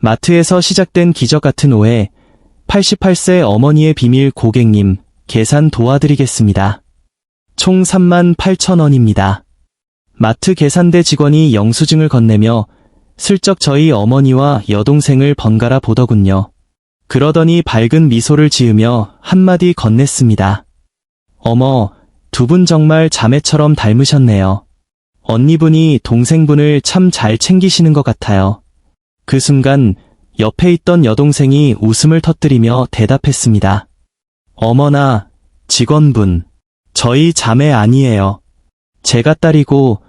마트에서 시작된 기적 같은 오해. 88세 어머니의 비밀 고객님, 계산 도와드리겠습니다. 총 38,000원입니다. 마트 계산대 직원이 영수증을 건네며 슬쩍 저희 어머니와 여동생을 번갈아 보더군요. 그러더니 밝은 미소를 지으며 한마디 건넸습니다. 어머, 두 분 정말 자매처럼 닮으셨네요. 언니분이 동생분을 참 잘 챙기시는 것 같아요. 그 순간 옆에 있던 여동생이 웃음을 터뜨리며 대답했습니다. 어머나, 직원분, 저희 자매 아니에요. 제가 딸이고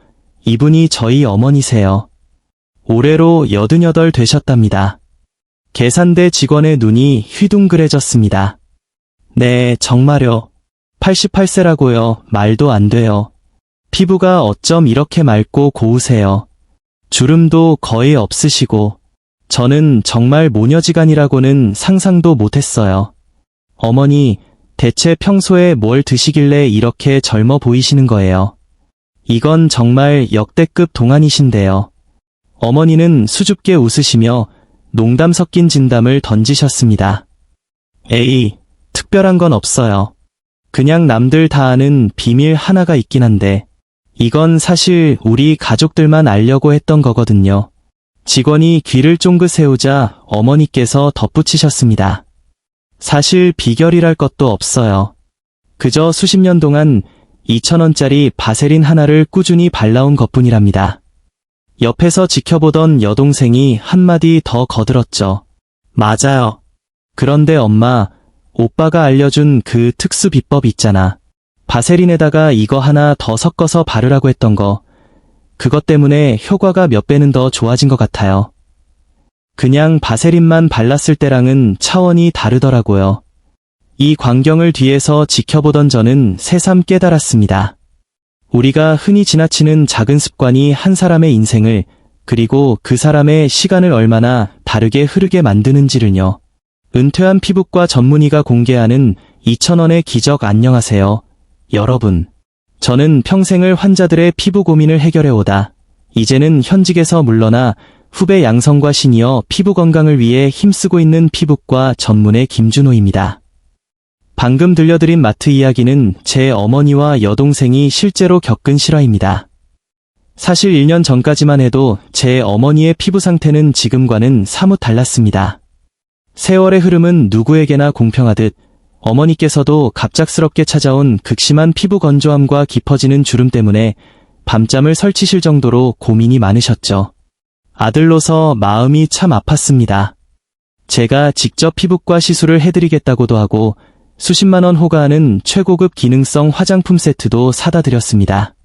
이분이 저희 어머니세요. 올해로 88 되셨답니다. 계산대 직원의 눈이 휘둥그레졌습니다. 네, 정말요. 88세라고요. 말도 안 돼요. 피부가 어쩜 이렇게 맑고 고우세요. 주름도 거의 없으시고 저는 정말 모녀지간이라고는 상상도 못했어요. 어머니, 대체 평소에 뭘 드시길래 이렇게 젊어 보이시는 거예요? 이건 정말 역대급 동안이신데요. 어머니는 수줍게 웃으시며 농담 섞인 진담을 던지셨습니다. 에이, 특별한 건 없어요. 그냥 남들 다 아는 비밀 하나가 있긴 한데 이건 사실 우리 가족들만 알려고 했던 거거든요. 직원이 귀를 쫑긋 세우자 어머니께서 덧붙이셨습니다. 사실 비결이랄 것도 없어요. 그저 수십 년 동안 2,000원짜리 바세린 하나를 꾸준히 발라온 것뿐이랍니다. 옆에서 지켜보던 여동생이 한마디 더 거들었죠. 맞아요. 그런데 엄마, 오빠가 알려준 그 특수 비법 있잖아. 바세린에다가 이거 하나 더 섞어서 바르라고 했던 거. 그것 때문에 효과가 몇 배는 더 좋아진 것 같아요. 그냥 바세린만 발랐을 때랑은 차원이 다르더라고요. 이 광경을 뒤에서 지켜보던 저는 새삼 깨달았습니다. 우리가 흔히 지나치는 작은 습관이 한 사람의 인생을, 그리고 그 사람의 시간을 얼마나 다르게 흐르게 만드는지를요. 은퇴한 피부과 전문의가 공개하는 2,000원의 기적. 안녕하세요, 여러분. 저는 평생을 환자들의 피부 고민을 해결해오다 이제는 현직에서 물러나 후배 양성과 시니어 피부 건강을 위해 힘쓰고 있는 피부과 전문의 김준호입니다. 방금 들려드린 마트 이야기는 제 어머니와 여동생이 실제로 겪은 실화입니다. 사실 1년 전까지만 해도 제 어머니의 피부 상태는 지금과는 사뭇 달랐습니다. 세월의 흐름은 누구에게나 공평하듯 어머니께서도 갑작스럽게 찾아온 극심한 피부 건조함과 깊어지는 주름 때문에 밤잠을 설치실 정도로 고민이 많으셨죠. 아들로서 마음이 참 아팠습니다. 제가 직접 피부과 시술을 해드리겠다고도 하고 수십만 원 호가하는 최고급 기능성 화장품 세트도 사다 드렸습니다.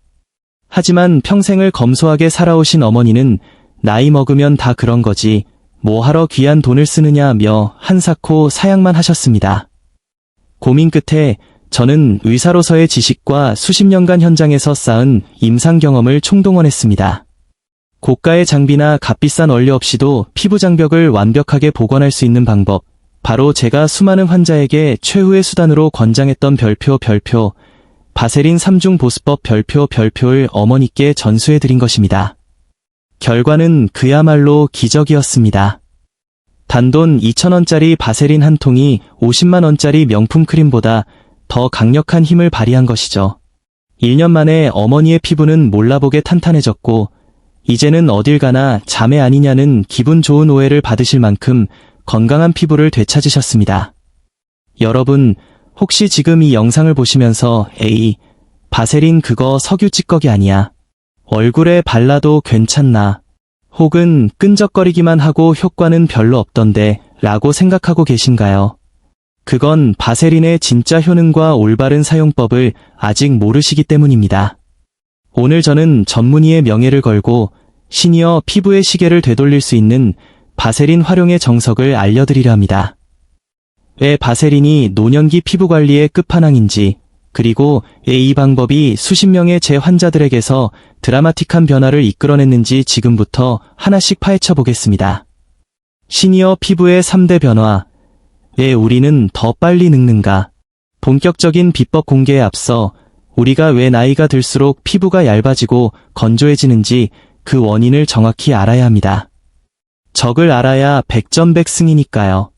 하지만 평생을 검소하게 살아오신 어머니는 나이 먹으면 다 그런 거지, 뭐하러 귀한 돈을 쓰느냐며 한사코 사양만 하셨습니다. 고민 끝에 저는 의사로서의 지식과 수십 년간 현장에서 쌓은 임상 경험을 총동원했습니다. 고가의 장비나 값비싼 원료 없이도 피부 장벽을 완벽하게 복원할 수 있는 방법, 바로 제가 수많은 환자에게 최후의 수단으로 권장했던 별표 바세린 3중 보습법 별표를 어머니께 전수해드린 것입니다. 결과는 그야말로 기적이었습니다. 단돈 2,000원짜리 바세린 한 통이 50만 원짜리 명품 크림보다 더 강력한 힘을 발휘한 것이죠. 1년 만에 어머니의 피부는 몰라보게 탄탄해졌고 이제는 어딜 가나 자매 아니냐는 기분 좋은 오해를 받으실 만큼 건강한 피부를 되찾으셨습니다. 여러분, 혹시 지금 이 영상을 보시면서 에이, 바세린 그거 석유 찌꺼기 아니야, 얼굴에 발라도 괜찮나, 혹은 끈적거리기만 하고 효과는 별로 없던데 라고 생각하고 계신가요? 그건 바세린의 진짜 효능과 올바른 사용법을 아직 모르시기 때문입니다. 오늘 저는 전문의의 명예를 걸고 시니어 피부의 시계를 되돌릴 수 있는 바세린 활용의 정석을 알려드리려 합니다. 왜 바세린이 노년기 피부 관리의 끝판왕인지, 그리고 왜 이 방법이 수십 명의 제 환자들에게서 드라마틱한 변화를 이끌어냈는지 지금부터 하나씩 파헤쳐 보겠습니다. 시니어 피부의 3대 변화. 왜 우리는 더 빨리 늙는가? 본격적인 비법 공개에 앞서 우리가 왜 나이가 들수록 피부가 얇아지고 건조해지는지 그 원인을 정확히 알아야 합니다. 적을 알아야 백전백승이니까요.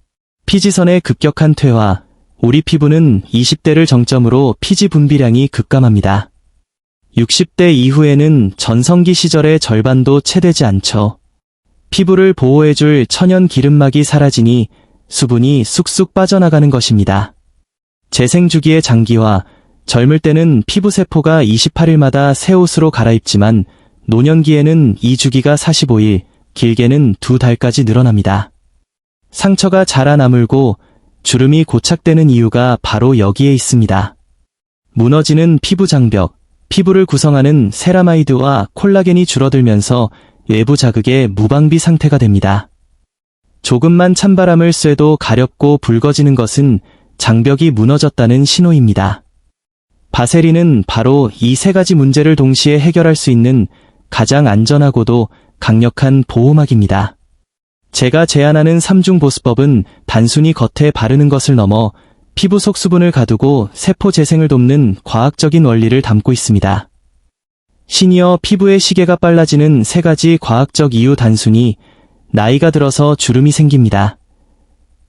피지선의 급격한 퇴화, 우리 피부는 20대를 정점으로 피지 분비량이 급감합니다. 60대 이후에는 전성기 시절의 절반도 채 되지 않죠. 피부를 보호해줄 천연 기름막이 사라지니 수분이 쑥쑥 빠져나가는 것입니다. 재생주기의 장기화, 젊을 때는 피부세포가 28일마다 새 옷으로 갈아입지만 노년기에는 이 주기가 45일, 길게는 2달까지 늘어납니다. 상처가 자라나물고 주름이 고착되는 이유가 바로 여기에 있습니다. 무너지는 피부 장벽, 피부를 구성하는 세라마이드와 콜라겐이 줄어들면서 외부 자극의 무방비 상태가 됩니다. 조금만 찬바람을 쐬도 가렵고 붉어지는 것은 장벽이 무너졌다는 신호입니다. 바세린은 바로 이 세 가지 문제를 동시에 해결할 수 있는 가장 안전하고도 강력한 보호막입니다. 제가 제안하는 3중 보습법은 단순히 겉에 바르는 것을 넘어 피부 속 수분을 가두고 세포 재생을 돕는 과학적인 원리를 담고 있습니다. 시니어 피부의 시계가 빨라지는 세 가지 과학적 이유. 단순히 나이가 들어서 주름이 생깁니다.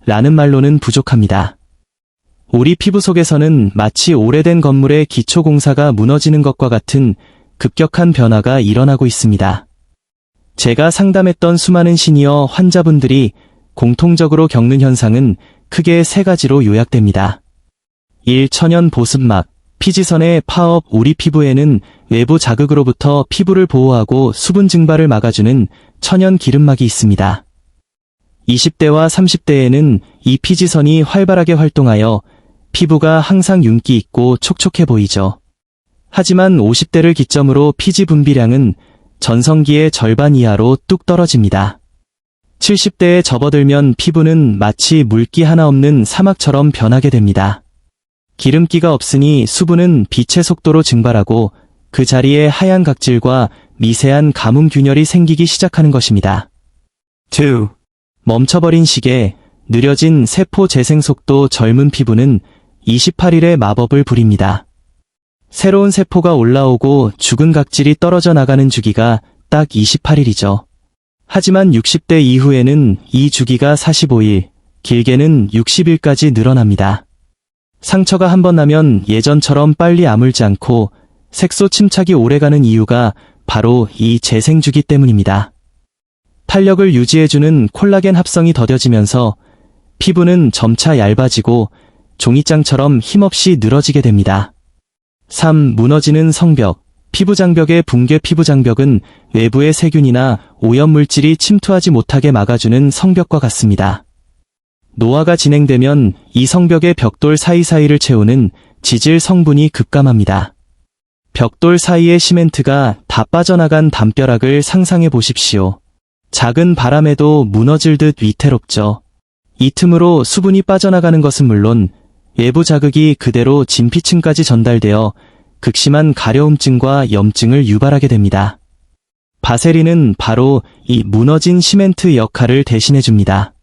라는 말로는 부족합니다. 우리 피부 속에서는 마치 오래된 건물의 기초 공사가 무너지는 것과 같은 급격한 변화가 일어나고 있습니다. 제가 상담했던 수많은 시니어 환자분들이 공통적으로 겪는 현상은 크게 세 가지로 요약됩니다. 1. 천연 보습막, 피지선의 파업. 우리 피부에는 외부 자극으로부터 피부를 보호하고 수분 증발을 막아주는 천연 기름막이 있습니다. 20대와 30대에는 이 피지선이 활발하게 활동하여 피부가 항상 윤기 있고 촉촉해 보이죠. 하지만 50대를 기점으로 피지 분비량은 전성기의 절반 이하로 뚝 떨어집니다. 70대에 접어들면 피부는 마치 물기 하나 없는 사막처럼 변하게 됩니다. 기름기가 없으니 수분은 빛의 속도로 증발하고 그 자리에 하얀 각질과 미세한 가뭄 균열이 생기기 시작하는 것입니다. 2. 멈춰버린 시계, 느려진 세포 재생 속도. 젊은 피부는 28일의 마법을 부립니다. 새로운 세포가 올라오고 죽은 각질이 떨어져 나가는 주기가 딱 28일이죠. 하지만 60대 이후에는 이 주기가 45일, 길게는 60일까지 늘어납니다. 상처가 한 번 나면 예전처럼 빨리 아물지 않고 색소 침착이 오래가는 이유가 바로 이 재생주기 때문입니다. 탄력을 유지해주는 콜라겐 합성이 더뎌지면서 피부는 점차 얇아지고 종이장처럼 힘없이 늘어지게 됩니다. 3. 무너지는 성벽, 피부장벽의 붕괴. 피부장벽은 외부의 세균이나 오염물질이 침투하지 못하게 막아주는 성벽과 같습니다. 노화가 진행되면 이 성벽의 벽돌 사이사이를 채우는 지질 성분이 급감합니다. 벽돌 사이의 시멘트가 다 빠져나간 담벼락을 상상해 보십시오. 작은 바람에도 무너질 듯 위태롭죠. 이 틈으로 수분이 빠져나가는 것은 물론 외부 자극이 그대로 진피층까지 전달되어 극심한 가려움증과 염증을 유발하게 됩니다. 바세린은 바로 이 무너진 시멘트 역할을 대신해줍니다.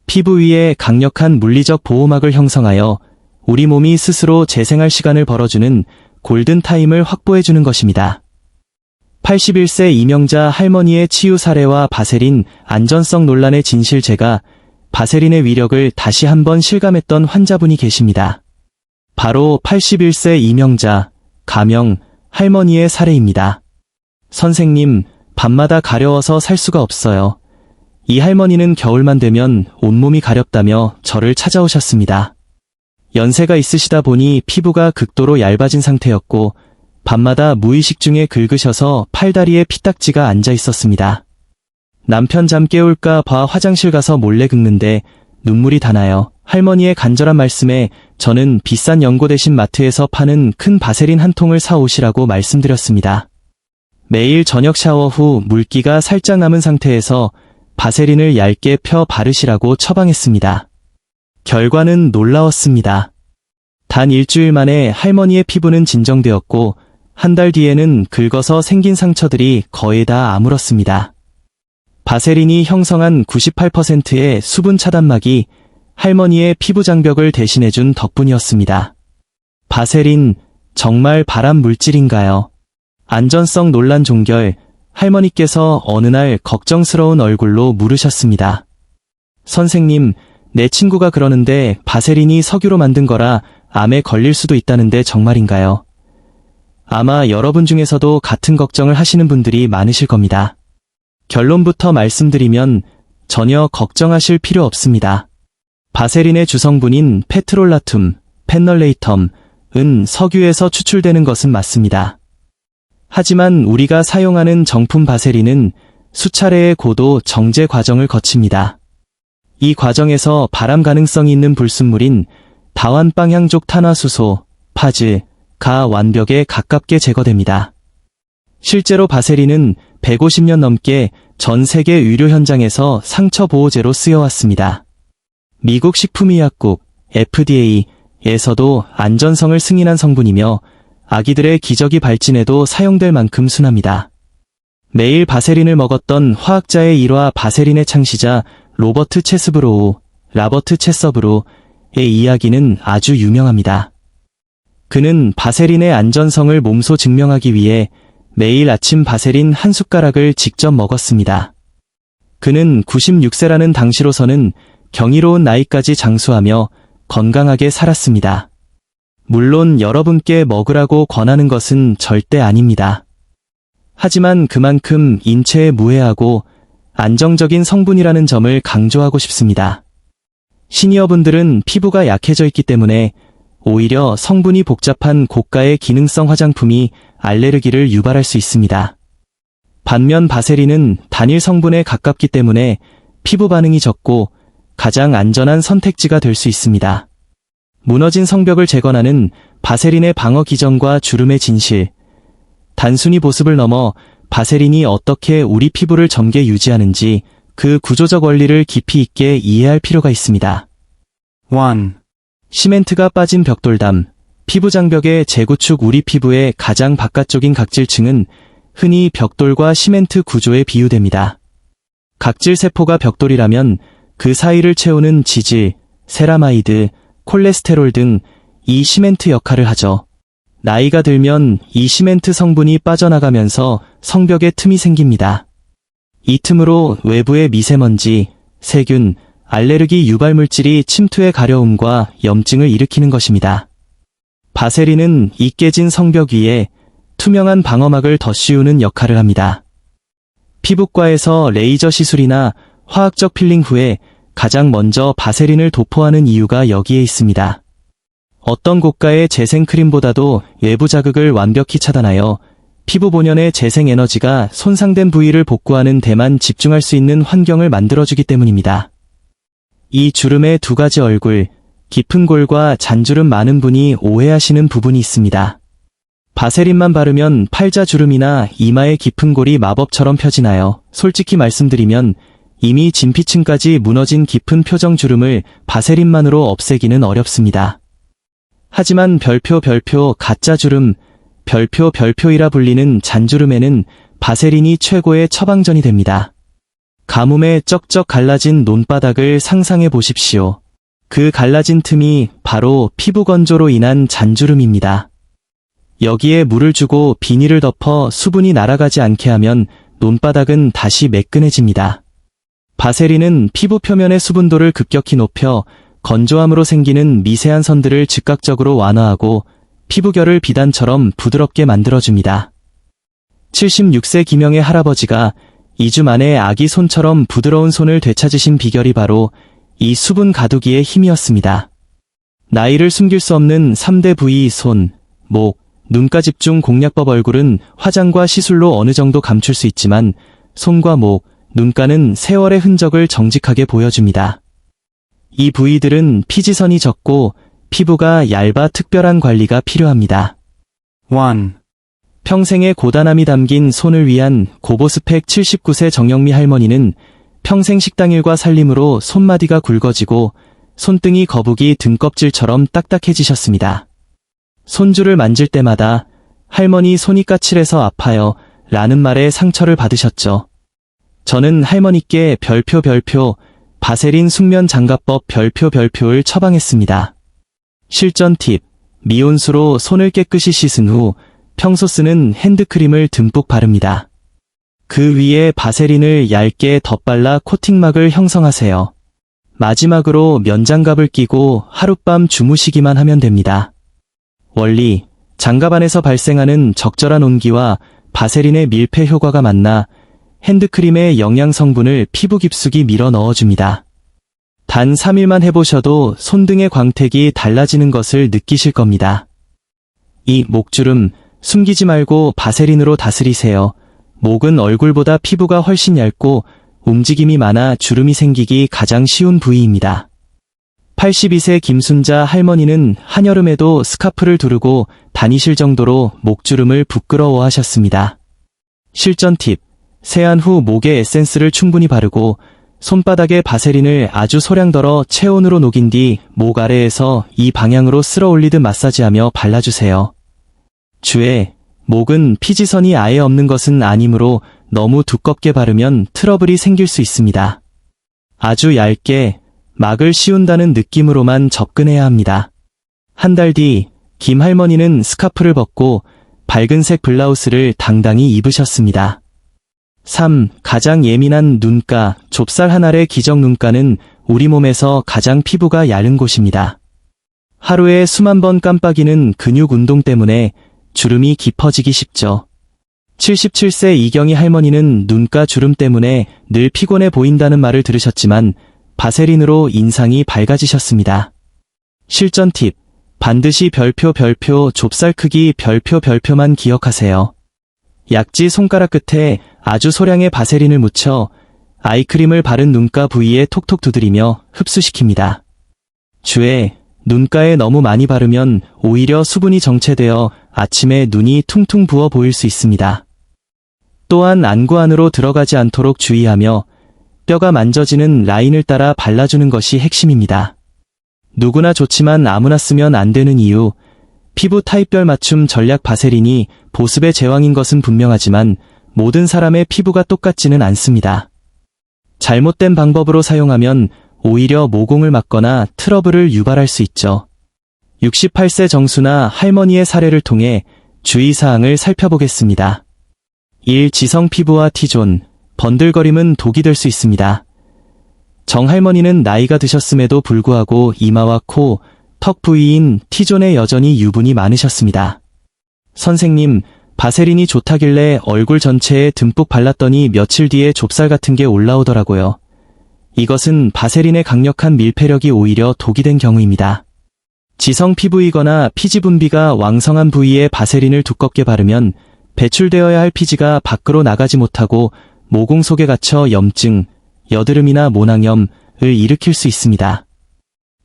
피부 위에 강력한 물리적 보호막을 형성하여 우리 몸이 스스로 재생할 시간을 벌어주는 골든타임을 확보해주는 것입니다. 81세 이명자 할머니의 치유 사례와 바세린 안전성 논란의 진실. 제가 바세린의 위력을 다시 한번 실감했던 환자분이 계십니다. 바로 81세 이명자, 가명, 할머니의 사례입니다. 선생님, 밤마다 가려워서 살 수가 없어요. 이 할머니는 겨울만 되면 온몸이 가렵다며 저를 찾아오셨습니다. 연세가 있으시다 보니 피부가 극도로 얇아진 상태였고 밤마다 무의식 중에 긁으셔서 팔다리에 피딱지가 앉아 있었습니다. 남편 잠 깨울까 봐 화장실 가서 몰래 긁는데 눈물이 다 나요. 할머니의 간절한 말씀에 저는 비싼 연고 대신 마트에서 파는 큰 바세린 한 통을 사오시라고 말씀드렸습니다. 매일 저녁 샤워 후 물기가 살짝 남은 상태에서 바세린을 얇게 펴 바르시라고 처방했습니다. 결과는 놀라웠습니다. 단 일주일 만에 할머니의 피부는 진정되었고 한 달 뒤에는 긁어서 생긴 상처들이 거의 다 아물었습니다. 바세린이 형성한 98%의 수분 차단막이 할머니의 피부 장벽을 대신해준 덕분이었습니다. 바세린, 정말 발암 물질인가요? 안전성 논란 종결. 할머니께서 어느 날 걱정스러운 얼굴로 물으셨습니다. 선생님, 내 친구가 그러는데 바세린이 석유로 만든 거라 암에 걸릴 수도 있다는데 정말인가요? 아마 여러분 중에서도 같은 걱정을 하시는 분들이 많으실 겁니다. 결론부터 말씀드리면 전혀 걱정하실 필요 없습니다. 바세린의 주성분인 페트롤라툼, 페널레이텀은 석유에서 추출되는 것은 맞습니다. 하지만 우리가 사용하는 정품 바세린은 수차례의 고도 정제 과정을 거칩니다. 이 과정에서 발암 가능성이 있는 불순물인 다환방향족 탄화수소, 파즈가 완벽에 가깝게 제거됩니다. 실제로 바세린은 150년 넘게 전 세계 의료 현장에서 상처 보호제로 쓰여왔습니다. 미국 식품의약국 FDA에서도 안전성을 승인한 성분이며 아기들의 기저귀 발진에도 사용될 만큼 순합니다. 매일 바세린을 먹었던 화학자의 일화 바세린의 창시자 로버트 체스브로우의 이야기는 아주 유명합니다. 그는 바세린의 안전성을 몸소 증명하기 위해 매일 아침 바세린 한 숟가락을 직접 먹었습니다. 그는 96세라는 당시로서는 경이로운 나이까지 장수하며 건강하게 살았습니다. 물론 여러분께 먹으라고 권하는 것은 절대 아닙니다. 하지만 그만큼 인체에 무해하고 안정적인 성분이라는 점을 강조하고 싶습니다. 시니어분들은 피부가 약해져 있기 때문에 오히려 성분이 복잡한 고가의 기능성 화장품이 알레르기를 유발할 수 있습니다. 반면 바세린은 단일 성분에 가깝기 때문에 피부 반응이 적고 가장 안전한 선택지가 될 수 있습니다. 무너진 성벽을 재건하는 바세린의 방어 기전과 주름의 진실. 단순히 보습을 넘어 바세린이 어떻게 우리 피부를 점게 유지하는지 그 구조적 원리를 깊이 있게 이해할 필요가 있습니다. 1. 시멘트가 빠진 벽돌담. 피부 장벽의 재구축. 우리 피부의 가장 바깥쪽인 각질층은 흔히 벽돌과 시멘트 구조에 비유됩니다. 각질 세포가 벽돌이라면 그 사이를 채우는 지질, 세라마이드, 콜레스테롤 등 이 시멘트 역할을 하죠. 나이가 들면 이 시멘트 성분이 빠져나가면서 성벽에 틈이 생깁니다. 이 틈으로 외부의 미세먼지, 세균, 알레르기 유발 물질이 침투해 가려움과 염증을 일으키는 것입니다. 바세린은 이 깨진 성벽 위에 투명한 방어막을 덧씌우는 역할을 합니다. 피부과에서 레이저 시술이나 화학적 필링 후에 가장 먼저 바세린을 도포하는 이유가 여기에 있습니다. 어떤 고가의 재생크림보다도 외부 자극을 완벽히 차단하여 피부 본연의 재생 에너지가 손상된 부위를 복구하는 데만 집중할 수 있는 환경을 만들어주기 때문입니다. 이 주름의 두 가지 얼굴, 깊은 골과 잔주름. 많은 분이 오해하시는 부분이 있습니다. 바세린만 바르면 팔자주름이나 이마의 깊은 골이 마법처럼 펴지나요? 솔직히 말씀드리면 이미 진피층까지 무너진 깊은 표정주름을 바세린만으로 없애기는 어렵습니다. 하지만 별표 가짜주름, 별표이라 불리는 잔주름에는 바세린이 최고의 처방전이 됩니다. 가뭄에 쩍쩍 갈라진 논바닥을 상상해 보십시오. 그 갈라진 틈이 바로 피부 건조로 인한 잔주름입니다. 여기에 물을 주고 비닐을 덮어 수분이 날아가지 않게 하면 논바닥은 다시 매끈해집니다. 바세린은 피부 표면의 수분도를 급격히 높여 건조함으로 생기는 미세한 선들을 즉각적으로 완화하고 피부결을 비단처럼 부드럽게 만들어줍니다. 76세 김영의 할아버지가 2주 만에 아기 손처럼 부드러운 손을 되찾으신 비결이 바로 이 수분 가두기의 힘이었습니다. 나이를 숨길 수 없는 3대 부위 손, 목, 눈가 집중 공략법. 얼굴은 화장과 시술로 어느 정도 감출 수 있지만 손과 목, 눈가는 세월의 흔적을 정직하게 보여줍니다. 이 부위들은 피지선이 적고 피부가 얇아 특별한 관리가 필요합니다. 1. 평생의 고단함이 담긴 손을 위한 고보스펙. 79세 정영미 할머니는 평생 식당일과 살림으로 손마디가 굵어지고 손등이 거북이 등껍질처럼 딱딱해지셨습니다. 손주를 만질 때마다 할머니 손이 까칠해서 아파요 라는 말에 상처를 받으셨죠. 저는 할머니께 별표 바세린 숙면 장갑법 별표를 처방했습니다. 실전 팁, 미온수로 손을 깨끗이 씻은 후 평소 쓰는 핸드크림을 듬뿍 바릅니다. 그 위에 바세린을 얇게 덧발라 코팅막을 형성하세요. 마지막으로 면장갑을 끼고 하룻밤 주무시기만 하면 됩니다. 원리, 장갑 안에서 발생하는 적절한 온기와 바세린의 밀폐 효과가 만나 핸드크림의 영양 성분을 피부 깊숙이 밀어 넣어줍니다. 단 3일만 해보셔도 손등의 광택이 달라지는 것을 느끼실 겁니다. 이 목주름, 숨기지 말고 바세린으로 다스리세요. 목은 얼굴보다 피부가 훨씬 얇고 움직임이 많아 주름이 생기기 가장 쉬운 부위입니다. 82세 김순자 할머니는 한여름에도 스카프를 두르고 다니실 정도로 목주름을 부끄러워하셨습니다. 실전 팁, 세안 후 목에 에센스를 충분히 바르고 손바닥에 바세린을 아주 소량 덜어 체온으로 녹인 뒤 목 아래에서 이 방향으로 쓸어 올리듯 마사지하며 발라주세요. 주의, 목은 피지선이 아예 없는 것은 아니므로 너무 두껍게 바르면 트러블이 생길 수 있습니다. 아주 얇게 막을 씌운다는 느낌으로만 접근해야 합니다. 한 달 뒤, 김 할머니는 스카프를 벗고 밝은색 블라우스를 당당히 입으셨습니다. 3. 가장 예민한 눈가, 좁쌀 한 알의 기적 눈가는 우리 몸에서 가장 피부가 얇은 곳입니다. 하루에 수만 번 깜빡이는 근육 운동 때문에 주름이 깊어지기 쉽죠. 77세 이경희 할머니는 눈가 주름 때문에 늘 피곤해 보인다는 말을 들으셨지만 바세린으로 인상이 밝아지셨습니다. 실전 팁, 반드시 별표 좁쌀 크기 별표만 기억하세요. 약지 손가락 끝에 아주 소량의 바세린을 묻혀 아이크림을 바른 눈가 부위에 톡톡 두드리며 흡수시킵니다. 주의, 눈가에 너무 많이 바르면 오히려 수분이 정체되어 아침에 눈이 퉁퉁 부어 보일 수 있습니다. 또한 안구 안으로 들어가지 않도록 주의하며 뼈가 만져지는 라인을 따라 발라주는 것이 핵심입니다. 누구나 좋지만 아무나 쓰면 안 되는 이유, 피부 타입별 맞춤 전략 바세린이 보습의 제왕인 것은 분명하지만 모든 사람의 피부가 똑같지는 않습니다. 잘못된 방법으로 사용하면 오히려 모공을 막거나 트러블을 유발할 수 있죠. 68세 정수나 할머니의 사례를 통해 주의사항을 살펴보겠습니다. 1. 지성 피부와 T존, 번들거림은 독이 될 수 있습니다. 정할머니는 나이가 드셨음에도 불구하고 이마와 코, 턱 부위인 T존에 여전히 유분이 많으셨습니다. 선생님, 바세린이 좋다길래 얼굴 전체에 듬뿍 발랐더니 며칠 뒤에 좁쌀 같은 게 올라오더라고요. 이것은 바세린의 강력한 밀폐력이 오히려 독이 된 경우입니다. 지성 피부이거나 피지 분비가 왕성한 부위에 바세린을 두껍게 바르면 배출되어야 할 피지가 밖으로 나가지 못하고 모공 속에 갇혀 염증, 여드름이나 모낭염을 일으킬 수 있습니다.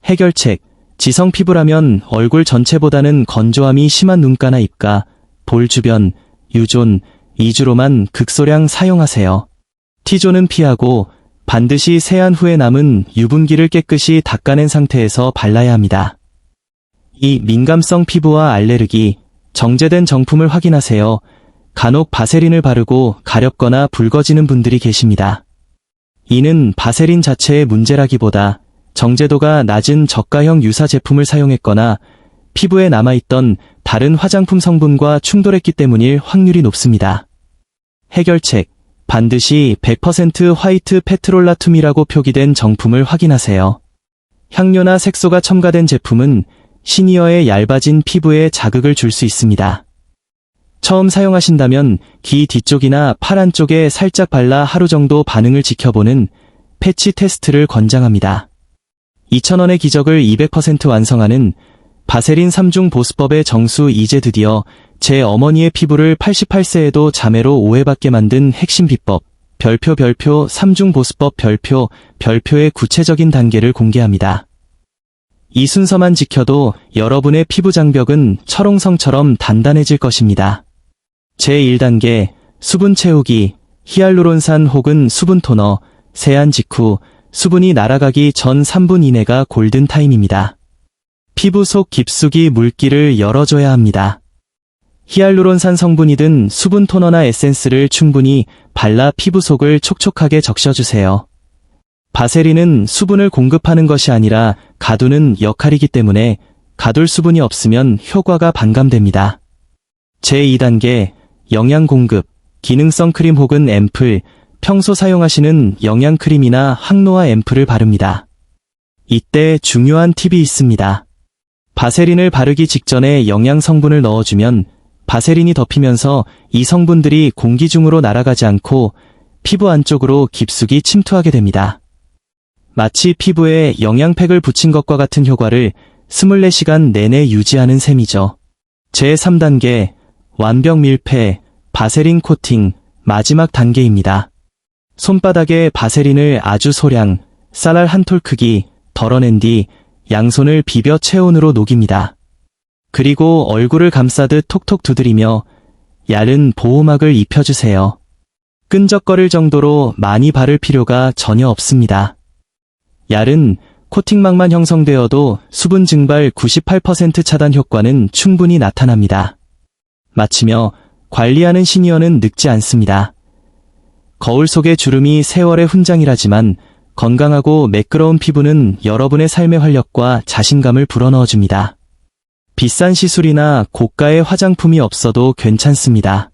해결책, 지성 피부라면 얼굴 전체보다는 건조함이 심한 눈가나 입가, 볼 주변, 유존, 이주로만 극소량 사용하세요. T존은 피하고 반드시 세안 후에 남은 유분기를 깨끗이 닦아낸 상태에서 발라야 합니다. 2. 민감성 피부와 알레르기, 정제된 정품을 확인하세요. 간혹 바세린을 바르고 가렵거나 붉어지는 분들이 계십니다. 이는 바세린 자체의 문제라기보다 정제도가 낮은 저가형 유사 제품을 사용했거나 피부에 남아있던 다른 화장품 성분과 충돌했기 때문일 확률이 높습니다. 해결책, 반드시 100% 화이트 페트롤라툼이라고 표기된 정품을 확인하세요. 향료나 색소가 첨가된 제품은 시니어의 얇아진 피부에 자극을 줄 수 있습니다. 처음 사용하신다면 귀 뒤쪽이나 팔 안쪽에 살짝 발라 하루 정도 반응을 지켜보는 패치 테스트를 권장합니다. 2,000원의 기적을 200% 완성하는 바세린 3중 보습법의 정수. 이제 드디어 제 어머니의 피부를 88세에도 자매로 오해받게 만든 핵심 비법, 별표 3중 보습법 별표의 구체적인 단계를 공개합니다. 이 순서만 지켜도 여러분의 피부 장벽은 철옹성처럼 단단해질 것입니다. 제1단계, 수분 채우기, 히알루론산 혹은 수분 토너, 세안 직후 수분이 날아가기 전 3분 이내가 골든타임입니다. 피부 속 깊숙이 물기를 열어줘야 합니다. 히알루론산 성분이든 수분 토너나 에센스를 충분히 발라 피부 속을 촉촉하게 적셔주세요. 바세린은 수분을 공급하는 것이 아니라 가두는 역할이기 때문에 가둘 수분이 없으면 효과가 반감됩니다. 제2단계, 영양 공급, 기능성 크림 혹은 앰플, 평소 사용하시는 영양크림이나 항노화 앰플을 바릅니다. 이때 중요한 팁이 있습니다. 바세린을 바르기 직전에 영양 성분을 넣어주면 바세린이 덮이면서 이 성분들이 공기 중으로 날아가지 않고 피부 안쪽으로 깊숙이 침투하게 됩니다. 마치 피부에 영양팩을 붙인 것과 같은 효과를 24시간 내내 유지하는 셈이죠. 제3단계, 완벽 밀폐, 바세린 코팅, 마지막 단계입니다. 손바닥에 바세린을 아주 소량, 쌀알 한 톨 크기, 덜어낸 뒤 양손을 비벼 체온으로 녹입니다. 그리고 얼굴을 감싸듯 톡톡 두드리며 얇은 보호막을 입혀주세요. 끈적거릴 정도로 많이 바를 필요가 전혀 없습니다. 얇은 코팅막만 형성되어도 수분 증발 98% 차단 효과는 충분히 나타납니다. 마치며 관리하는 시니어는 늙지 않습니다. 거울 속의 주름이 세월의 훈장이라지만 건강하고 매끄러운 피부는 여러분의 삶의 활력과 자신감을 불어넣어줍니다. 비싼 시술이나 고가의 화장품이 없어도 괜찮습니다.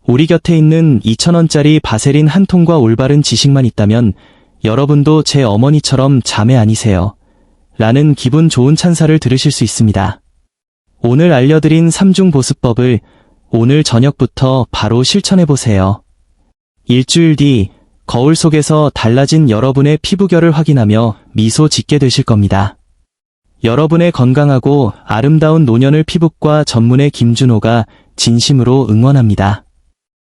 우리 곁에 있는 2,000원짜리 바세린 한 통과 올바른 지식만 있다면 여러분도 제 어머니처럼 자매 아니세요? 라는 기분 좋은 찬사를 들으실 수 있습니다. 오늘 알려드린 3중 보습법을 오늘 저녁부터 바로 실천해보세요. 일주일 뒤 거울 속에서 달라진 여러분의 피부결을 확인하며 미소 짓게 되실 겁니다. 여러분의 건강하고 아름다운 노년을 피부과 전문의 김준호가 진심으로 응원합니다.